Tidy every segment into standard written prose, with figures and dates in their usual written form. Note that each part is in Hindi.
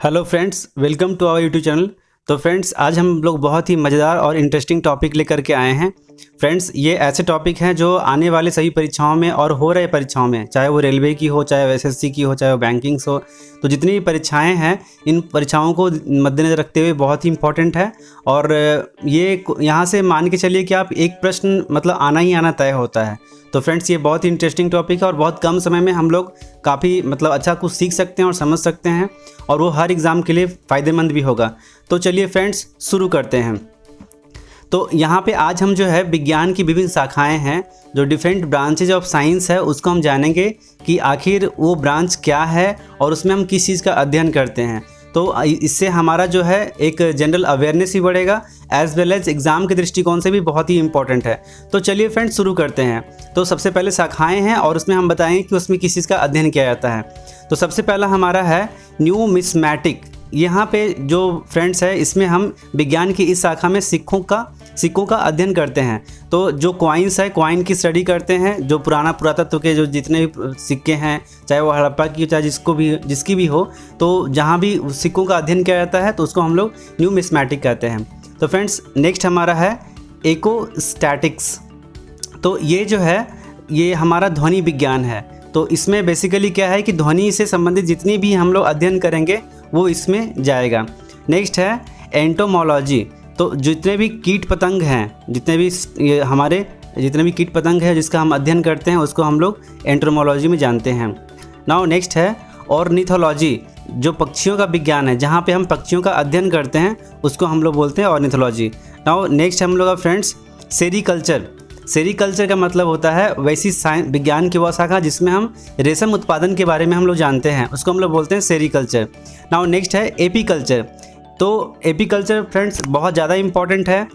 Hello friends, welcome to our YouTube channel. तो फ्रेंड्स, आज हम लोग बहुत ही मज़ेदार और इंटरेस्टिंग टॉपिक लेकर के आए हैं। फ्रेंड्स, ये ऐसे टॉपिक हैं जो आने वाले सभी परीक्षाओं में और हो रहे परीक्षाओं में, चाहे वो रेलवे की हो, चाहे वो एसएससी की हो, चाहे वो बैंकिंग्स हो, तो जितनी भी परीक्षाएं हैं इन परीक्षाओं को मद्देनज़र रखते हुए बहुत ही इंपॉर्टेंट है। और ये यहाँ से मान के चलिए कि आप एक प्रश्न मतलब आना ही आना तय होता है। तो फ्रेंड्स, ये बहुत ही इंटरेस्टिंग टॉपिक है और बहुत कम समय में हम लोग काफ़ी मतलब अच्छा कुछ सीख सकते हैं और समझ सकते हैं, और वो हर एग्ज़ाम के लिए फ़ायदेमंद भी होगा। तो चलिए फ्रेंड्स, शुरू करते हैं। तो यहाँ पे आज हम जो है विज्ञान की विभिन्न शाखाएं हैं, जो डिफरेंट ब्रांचेज ऑफ साइंस है, उसको हम जानेंगे कि आखिर वो ब्रांच क्या है और उसमें हम किस चीज़ का अध्ययन करते हैं। तो इससे हमारा जो है एक जनरल अवेयरनेस ही बढ़ेगा, एज वेल एज एग्ज़ाम के दृष्टिकोण से भी बहुत ही इंपॉर्टेंट है। तो चलिए फ्रेंड्स, शुरू करते हैं। तो सबसे पहले शाखाएं हैं और उसमें हम बताएंगे कि उसमें किस चीज़ का अध्ययन किया जाता है। तो सबसे पहला हमारा है न्यूमिस्मैटिक। यहाँ पे जो फ्रेंड्स है, इसमें हम विज्ञान की इस शाखा में सिक्कों का अध्ययन करते हैं। तो जो कॉइन्स है, कॉइन की स्टडी करते हैं, जो पुरातत्व के जो जितने भी सिक्के हैं, चाहे वो हड़प्पा की चाहे जिसकी भी हो, तो जहाँ भी सिक्कों का अध्ययन किया जाता है तो उसको हम लोग न्यूमिस्मैटिक कहते हैं। तो फ्रेंड्स, नेक्स्ट हमारा है इकोस्टैटिक्स। तो ये जो है ये हमारा ध्वनि विज्ञान है। तो इसमें बेसिकली क्या है कि ध्वनि से संबंधित जितनी भी हम लोग अध्ययन करेंगे वो इसमें जाएगा। नेक्स्ट है एंटोमोलॉजी। तो जितने भी कीट पतंग हैं, जितने भी कीट पतंग हैं जिसका हम अध्ययन करते हैं, उसको हम लोग एंटोमोलॉजी में जानते हैं। नाउ नेक्स्ट है ऑर्निथोलॉजी, जो पक्षियों का विज्ञान है, जहाँ पे हम पक्षियों का अध्ययन करते हैं उसको हम लोग बोलते हैं ऑर्निथोलॉजी। नाउ नेक्स्ट हम लोग का फ्रेंड्स सेरीकल्चर। सेरीकल्चर का मतलब होता है वैसी विज्ञान की वह शाखा जिसमें हम रेशम उत्पादन के बारे में हम लोग जानते हैं, उसको हम लोग बोलते हैं सेरीकल्चर। नाउ नेक्स्ट है एपीकल्चर। तो एपीकल्चर फ्रेंड्स बहुत ज़्यादा इंपॉर्टेंट है।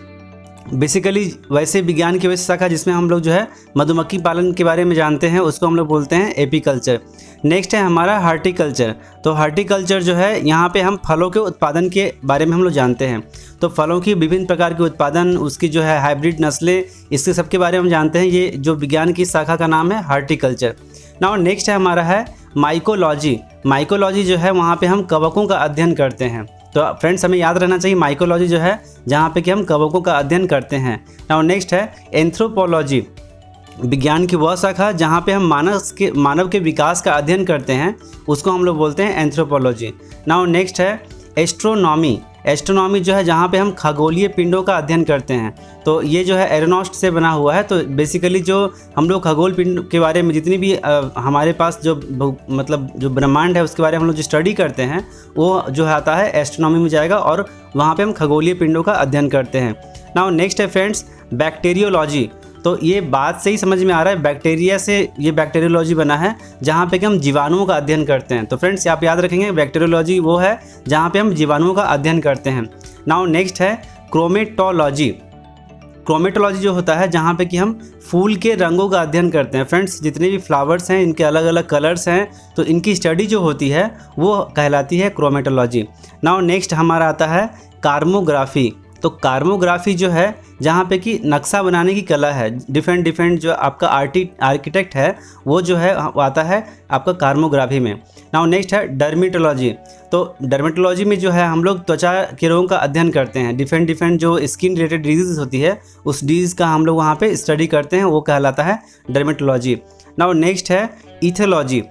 बेसिकली वैसे विज्ञान की वैसी शाखा जिसमें हम लोग जो है मधुमक्खी पालन के बारे में जानते हैं, उसको हम लोग बोलते हैं एपीकल्चर। नेक्स्ट है हमारा हार्टिकल्चर। तो हार्टिकल्चर जो है, यहाँ पे हम फलों के उत्पादन के बारे में हम लोग जानते हैं। तो फलों की विभिन्न प्रकार के उत्पादन, उसकी जो है हाइब्रिड नस्लें, इसके सब के बारे में हम जानते हैं। ये जो विज्ञान की शाखा का नाम है हार्टिकल्चर। नाउ नेक्स्ट है हमारा है माइकोलॉजी। माइकोलॉजी जो है, वहाँ पे हम कवकों का अध्ययन करते हैं। तो फ्रेंड्स, हमें याद रहना चाहिए माइकोलॉजी जो है जहाँ पे कि हम कवकों का अध्ययन करते हैं। नाउ नेक्स्ट है एंथ्रोपोलॉजी। विज्ञान की वह शाखा जहाँ पे हम मानव के विकास का अध्ययन करते हैं, उसको हम लोग बोलते हैं एंथ्रोपोलॉजी। नाउ नेक्स्ट है एस्ट्रोनॉमी। एस्ट्रोनॉमी जो है जहाँ पे हम खगोलीय पिंडों का अध्ययन करते हैं। तो ये जो है एरोनॉस्ट से बना हुआ है। तो बेसिकली जो हम लोग खगोल पिंड के बारे में जितनी भी हमारे पास जो मतलब जो ब्रह्मांड है उसके बारे में हम लोग जो स्टडी करते हैं, वो जो आता है एस्ट्रोनॉमी में जाएगा, और वहाँ पे हम खगोलीय पिंडों का अध्ययन करते हैं। नाउ नेक्स्ट है फ्रेंड्स बैक्टीरियोलॉजी। तो ये बात से ही समझ में आ रहा है, बैक्टीरिया से ये बैक्टीरियोलॉजी बना है जहाँ पे कि हम जीवाणुओं का अध्ययन करते हैं। तो फ्रेंड्स, आप याद रखेंगे बैक्टीरियोलॉजी वो है जहाँ पे हम जीवाणुओं का अध्ययन करते हैं। नाउ नेक्स्ट है क्रोमेटोलॉजी। क्रोमेटोलॉजी जो होता है जहाँ पे कि हम फूल के रंगों का अध्ययन करते हैं। फ्रेंड्स, जितने भी फ्लावर्स हैं इनके अलग अलग कलर्स हैं, तो इनकी स्टडी जो होती है वो कहलाती है क्रोमेटोलॉजी। नाउ नेक्स्ट हमारा आता है कार्मोग्राफी। तो कार्मोग्राफी जो है जहाँ पे कि नक्शा बनाने की कला है, डिफरेंट जो आपका आर्किटेक्ट है वो जो है आता है आपका कार्मोग्राफी में। नाउ नेक्स्ट है डर्मेटोलॉजी। तो डर्मेटोलॉजी में जो है हम लोग त्वचा के रोगों का अध्ययन करते हैं। डिफरेंट जो स्किन रिलेटेड डिजीज़ होती है उस डिजीज़ का हम लोग वहाँ पे स्टडी करते हैं, वो कहलाता है डर्मेटोलॉजी। नाउ नेक्स्ट है इथोलॉजी।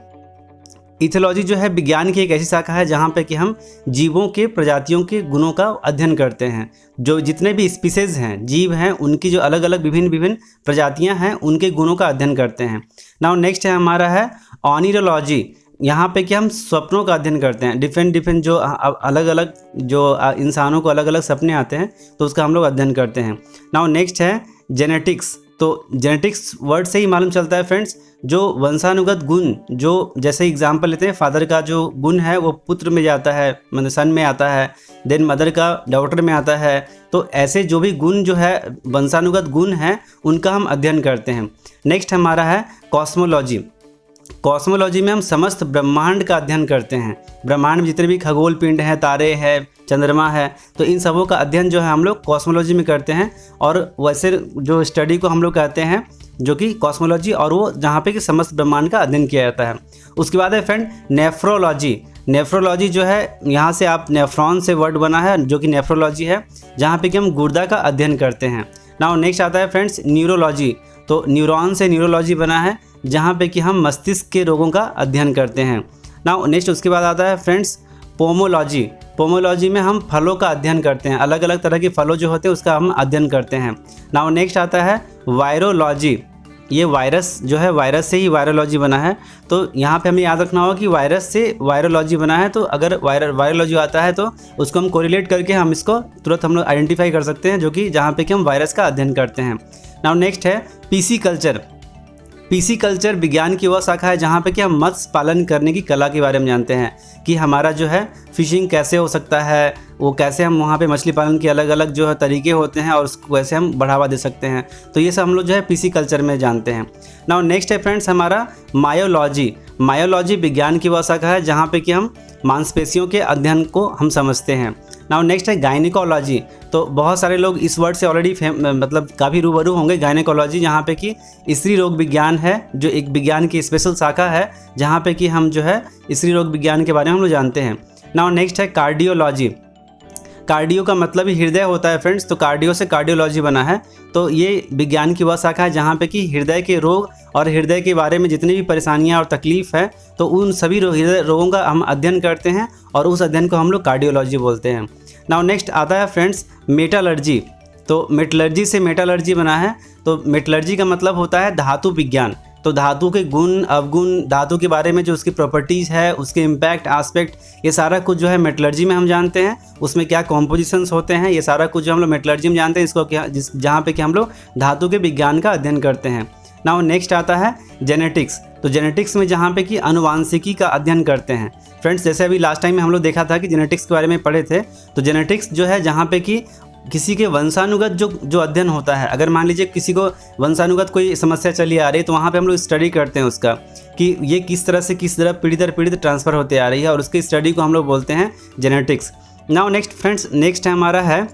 इथोलॉजी जो है विज्ञान की एक ऐसी शाखा है जहाँ पे कि हम जीवों के प्रजातियों के गुणों का अध्ययन करते हैं। जो जितने भी स्पीसीज़ हैं, जीव हैं, उनकी जो अलग अलग विभिन्न प्रजातियाँ हैं, उनके गुणों का अध्ययन करते हैं। नाउ नेक्स्ट है हमारा है ऑनिरोलॉजी। यहाँ पे कि हम स्वप्नों का अध्ययन करते हैं। डिफरेंट जो अलग अलग जो इंसानों को अलग अलग सपने आते हैं, तो उसका हम लोग अध्ययन करते हैं। नाउ नेक्स्ट है जेनेटिक्स। तो जेनेटिक्स वर्ड से ही मालूम चलता है फ्रेंड्स, जो वंशानुगत गुण, जो जैसे एग्जांपल लेते हैं, फादर का जो गुण है वो पुत्र में जाता है, मतलब सन में आता है, देन मदर का डॉटर में आता है। तो ऐसे जो भी गुण जो है वंशानुगत गुण हैं, उनका हम अध्ययन करते हैं। नेक्स्ट हमारा है कॉस्मोलॉजी। कॉस्मोलॉजी में हम समस्त ब्रह्मांड का अध्ययन करते हैं। ब्रह्मांड में जितने भी खगोल पिंड हैं, तारे हैं, चंद्रमा है, तो इन सबों का अध्ययन जो है हम लोग कॉस्मोलॉजी में करते हैं। और वैसे जो स्टडी को हम लोग कहते हैं जो कि कॉस्मोलॉजी, और वो जहाँ पे कि समस्त ब्रह्मांड का अध्ययन किया जाता है। उसके बाद है फ्रेंड नेफ्रोलॉजी। नेफ्रोलॉजी जो है, यहाँ से आप नेफ्रॉन से वर्ड बना है जो कि नेफ्रोलॉजी है, जहाँ पे कि हम गुर्दा का अध्ययन करते हैं। नाउ नेक्स्ट आता है फ्रेंड्स न्यूरोलॉजी, तो न्यूरॉन से न्यूरोलॉजी बना है, जहाँ पे कि हम मस्तिष्क के रोगों का अध्ययन करते हैं। नाउ नेक्स्ट उसके बाद आता है फ्रेंड्स पोमोलॉजी। पोमोलॉजी में हम फलों का अध्ययन करते हैं, अलग अलग तरह के फलों जो होते हैं उसका हम अध्ययन करते हैं। नाउ नेक्स्ट आता है वायरोलॉजी, ये वायरस जो है, वायरस से ही वायरोलॉजी बना है, तो यहाँ पे हमें याद रखना होगा कि वायरस से वायरोलॉजी बना है, तो अगर वायरोलॉजी आता है तो उसको हम कोरिलेट करके हम इसको तुरंत हम लोग आइडेंटिफाई कर सकते हैं, जो कि जहाँ पे कि हम वायरस का अध्ययन करते हैं। नाउ नेक्स्ट है पीसी कल्चर। पीसी कल्चर विज्ञान की वह शाखा है जहाँ पे कि हम मत्स्य पालन करने की कला के बारे में जानते हैं कि हमारा जो है फिशिंग कैसे हो सकता है, वो कैसे हम वहाँ पे मछली पालन के अलग अलग जो है तरीके होते हैं और उसको कैसे हम बढ़ावा दे सकते हैं। तो ये सब हम लोग जो है पीसी कल्चर में जानते हैं। नाउ नेक्स्ट है फ्रेंड्स हमारा मायोलॉजी। मायोलॉजी विज्ञान की वह शाखा है जहाँ पे कि हम मांसपेशियों के अध्ययन को हम समझते हैं। नाउ नेक्स्ट है गायनिकोलॉजी, तो बहुत सारे लोग इस वर्ड से ऑलरेडी मतलब काफ़ी रूबरू होंगे। गायनिकोलॉजी जहाँ पे कि स्त्री रोग विज्ञान है, जो एक विज्ञान की स्पेशल शाखा है जहाँ पे कि हम जो है स्त्री रोग विज्ञान के बारे में हम लोग जानते हैं। नाउ नेक्स्ट है कार्डियोलॉजी। कार्डियो का मतलब ही हृदय होता है फ्रेंड्स, तो कार्डियो से कार्डियोलॉजी बना है, तो ये विज्ञान की वह शाखा है जहाँ पे कि हृदय के रोग और हृदय के बारे में जितनी भी परेशानियाँ और तकलीफ़ है तो उन सभी हृदय रोगों का हम अध्ययन करते हैं और उस अध्ययन को हम लोग कार्डियोलॉजी बोलते हैं। नाउ नेक्स्ट आता है फ्रेंड्स मेटालर्जी, तो मेटलर्जी से मेटालर्जी बना है, तो मेटलर्जी का मतलब होता है धातु विज्ञान, तो धातु के गुण अवगुण, धातु के बारे में जो उसकी प्रॉपर्टीज़ है, उसके इम्पैक्ट एस्पेक्ट, ये सारा कुछ जो है मेटलर्जी में हम जानते हैं। उसमें क्या कॉम्पोजिशंस होते हैं, ये सारा कुछ जो हम लोग मेटलर्जी में जानते हैं, इसको क्या जहाँ पे कि हम लोग धातु के विज्ञान का अध्ययन करते हैं। नाउ नेक्स्ट आता है जेनेटिक्स, तो जेनेटिक्स में जहाँ पे कि अनुवांशिकी का अध्ययन करते हैं। फ्रेंड्स जैसे अभी लास्ट टाइम में हम लोग देखा था कि जेनेटिक्स के बारे में पढ़े थे, तो जेनेटिक्स जो है जहाँ पे कि किसी के वंशानुगत जो अध्ययन होता है, अगर मान लीजिए किसी को वंशानुगत कोई समस्या चली आ रही है तो वहाँ पे हम लोग स्टडी करते हैं उसका कि ये किस तरह पीढ़ी दर पीढ़ी ट्रांसफ़र होते आ रही है, और उसकी स्टडी को हम लोग बोलते हैं genetics. Now next friends next है हमारा है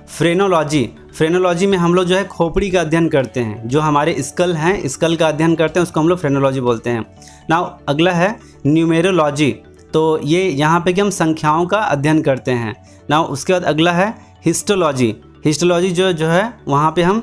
फ्रेनोलॉजी। फ्रेनोलॉजी में हम लोग जो है खोपड़ी का अध्ययन करते हैं, जो हमारे स्कल हैं, स्कल का अध्ययन करते हैं, उसको हम लोग फ्रेनोलॉजी बोलते हैं। नाउ अगला है न्यूमेरोलॉजी, तो ये यहाँ पे कि हम संख्याओं का अध्ययन करते हैं। नाउ उसके बाद अगला है हिस्टोलॉजी। हिस्टोलॉजी जो है वहाँ पे हम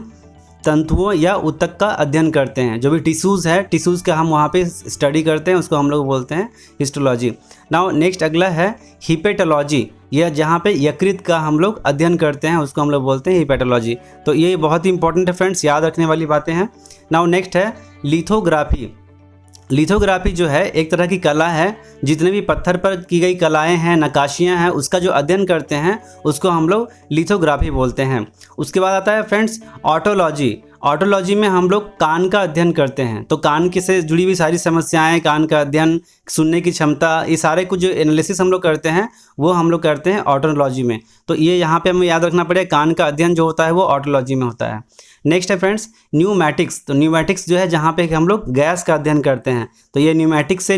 तंतुओं या ऊतक का अध्ययन करते हैं, जो भी टिश्यूज़ है, टिश्यूज़ का हम वहाँ पे स्टडी करते हैं, उसको हम लोग बोलते हैं हिस्टोलॉजी। नाउ नेक्स्ट अगला है हिपेटोलॉजी, यह जहाँ पे यकृत का हम लोग अध्ययन करते हैं उसको हम लोग बोलते हैं हिपेटोलॉजी। तो ये बहुत ही इंपॉर्टेंट है फ्रेंड्स, याद रखने वाली बातें हैं। नाउ नेक्स्ट है लिथोग्राफी। लिथोग्राफी जो है एक तरह की कला है, जितने भी पत्थर पर की गई कलाएं हैं, नक्काशियां हैं, उसका जो अध्ययन करते हैं उसको हम लोग लिथोग्राफी बोलते हैं। उसके बाद आता है फ्रेंड्स ऑटोलॉजी। ऑटोलॉजी में हम लोग कान का अध्ययन करते हैं, तो कान के से जुड़ी हुई सारी समस्याएं, कान का अध्ययन, सुनने की क्षमता, ये सारे कुछ जो एनालिसिस हम लोग करते हैं वो हम लोग करते हैं ऑटोलॉजी में। तो ये यहाँ पे हमें याद रखना पड़ेगा, कान का अध्ययन जो होता है वो ऑटोलॉजी में होता है। नेक्स्ट है फ्रेंड्स न्यूमैटिक्स। तो न्यूमैटिक्स जो है जहाँ पे हम लोग गैस का अध्ययन करते हैं, तो ये न्यूमैटिक से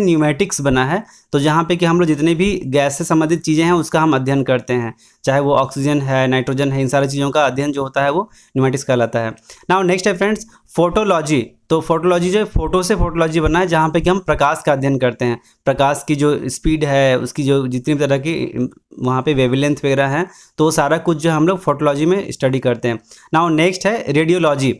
न्यूमैटिक्स बना है, तो जहाँ पे कि हम लोग जितने भी गैस से संबंधित चीज़ें हैं उसका हम अध्ययन करते हैं, चाहे वो ऑक्सीजन है, नाइट्रोजन है, इन सारी चीज़ों का अध्ययन जो होता है वो न्यूमैटिक्स कहलाता है। नाउ नेक्स्ट है फ्रेंड्स फोटोलॉजी। तो फोटोलॉजी जो है फोटो से फोटोलॉजी बना है, जहाँ पे कि हम प्रकाश का अध्ययन करते हैं, प्रकाश की जो स्पीड है, उसकी जो जितनी तरह की वहाँ पे वेवलेंथ वगैरह है, तो सारा कुछ जो हम लोग फोटोलॉजी में स्टडी करते हैं। नाउ नेक्स्ट है रेडियोलॉजी,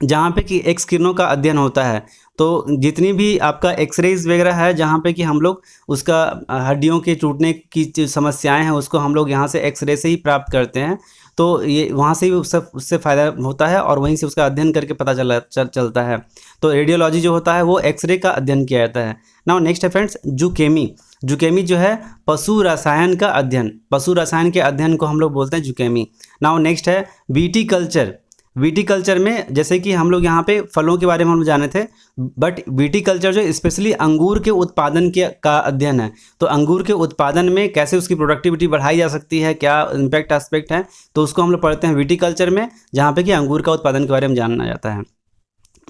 जहाँ पे कि एक्स किरणों का अध्ययन होता है, तो जितनी भी आपका एक्सरेज वगैरह है जहाँ पे कि हम लोग उसका हड्डियों के टूटने की जो समस्याएं हैं उसको हम लोग यहाँ से एक्सरे से ही प्राप्त करते हैं, तो ये वहाँ से ही उससे फ़ायदा होता है और वहीं से उसका अध्ययन करके पता चलता है। तो रेडियोलॉजी जो होता है वो एक्सरे का अध्ययन किया जाता है। नाउ नेक्स्ट है फ्रेंड्स जूकेमी। जूकेमी जो है पशु रसायन का अध्ययन, पशु रसायन के अध्ययन को हम लोग बोलते हैं जूकेमी। नाउ नेक्स्ट है विटीकल्चर। विटीकल्चर में जैसे कि हम लोग यहाँ पे फलों के बारे में हम जाने थे, बट विटीकल्चर जो स्पेशली अंगूर के उत्पादन का अध्ययन है, तो अंगूर के उत्पादन में कैसे उसकी प्रोडक्टिविटी बढ़ाई जा सकती है, क्या इम्पैक्ट एस्पेक्ट है, तो उसको हम लोग पढ़ते हैं विटीकल्चर में, जहाँ पे कि अंगूर का उत्पादन के बारे में जानना जाता है।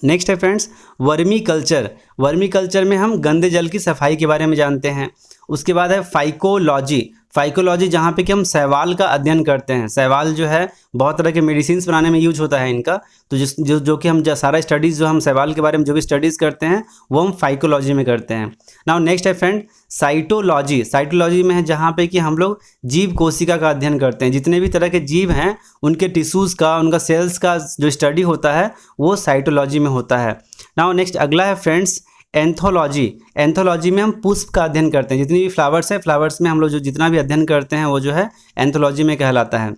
नेक्स्ट है friends vermi culture. Vermi culture में हम गंदे जल की सफाई के बारे में जानते हैं। उसके बाद है फाइकोलॉजी। फाइकोलॉजी जहाँ पे कि हम शैवाल का अध्ययन करते हैं। शैवाल जो है बहुत तरह के मेडिसिन बनाने में यूज होता है इनका, तो जो कि हम सारा स्टडीज़ जो हम शैवाल के बारे में जो भी स्टडीज़ करते हैं वो हम फाइकोलॉजी में करते हैं। नाउ नेक्स्ट है फ्रेंड साइटोलॉजी। साइटोलॉजी में है जहाँ पे कि हम लोग जीव कोशिका का अध्ययन करते हैं। जितने भी तरह के जीव हैं उनके टिश्यूज़ का, उनका सेल्स का जो स्टडी होता है वो साइटोलॉजी में होता है। नाउ नेक्स्ट अगला है फ्रेंड्स एंथोलॉजी। एंथोलॉजी में हम पुष्प का अध्ययन करते हैं। जितनी भी फ्लावर्स है, फ्लावर्स में हम लोग जो जितना भी अध्ययन करते हैं वो जो है एंथोलॉजी में कहलाता है।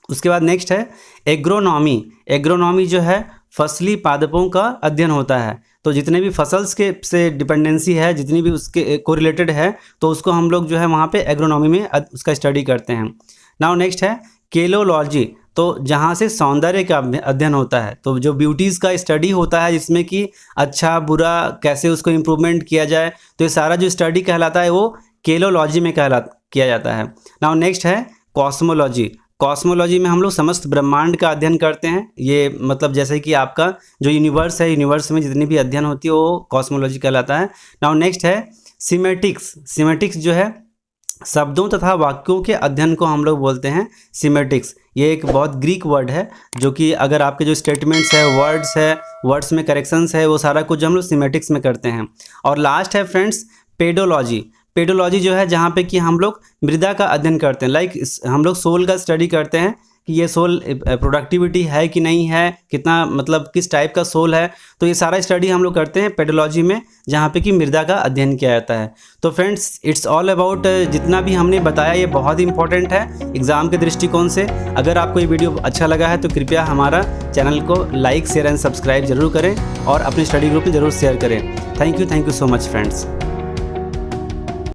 उसके बाद नेक्स्ट है एग्रोनॉमी। एग्रोनॉमी जो है फसली पादपों का अध्ययन होता है। तो जितने भी फसल्स के से डिपेंडेंसी है, जितनी भी उसके कोरिलेटेड है, तो उसको हम लोग जो है वहाँ पे एग्रोनॉमी में उसका स्टडी करते हैं। नाउ नेक्स्ट है केलोलॉजी। तो जहाँ से सौंदर्य का अध्ययन होता है, तो जो ब्यूटीज़ का स्टडी होता है जिसमें कि अच्छा बुरा कैसे उसको इम्प्रूवमेंट किया जाए, तो ये सारा जो स्टडी कहलाता है वो केलोलॉजी में किया जाता है। नाउ नेक्स्ट है कॉस्मोलॉजी। कॉस्मोलॉजी में हम लोग समस्त ब्रह्मांड का अध्ययन करते हैं। ये मतलब जैसे कि आपका जो यूनिवर्स है, यूनिवर्स में जितनी भी अध्ययन होती है वो कॉस्मोलॉजी कहलाता है। नाउ नेक्स्ट है सीमेटिक्स। सीमेटिक्स जो है शब्दों तथा वाक्यों के अध्ययन को हम लोग बोलते हैं सीमेटिक्स। ये एक बहुत ग्रीक वर्ड है जो कि अगर आपके जो स्टेटमेंट्स है, वर्ड्स में करेक्शंस है, वो सारा कुछ हम लोग सीमेटिक्स में करते हैं। और लास्ट है फ्रेंड्स पेडोलॉजी। पेडोलॉजी जो है जहाँ पे कि हम लोग मृदा का अध्ययन करते हैं। लाइक हम लोग सोल का स्टडी करते हैं कि ये सोल प्रोडक्टिविटी है कि नहीं है, कितना मतलब किस टाइप का सोल है, तो ये सारा स्टडी हम लोग करते हैं पेडोलॉजी में, जहाँ पे कि मृदा का अध्ययन किया जाता है। तो फ्रेंड्स इट्स ऑल अबाउट जितना भी हमने बताया ये बहुत ही इंपॉर्टेंट है एग्ज़ाम के दृष्टिकोण से। अगर आपको ये वीडियो अच्छा लगा है तो कृपया हमारा चैनल को लाइक, शेयर एंड सब्सक्राइब जरूर करें और अपने स्टडी ग्रुप में ज़रूर शेयर करें। Thank you so much friends.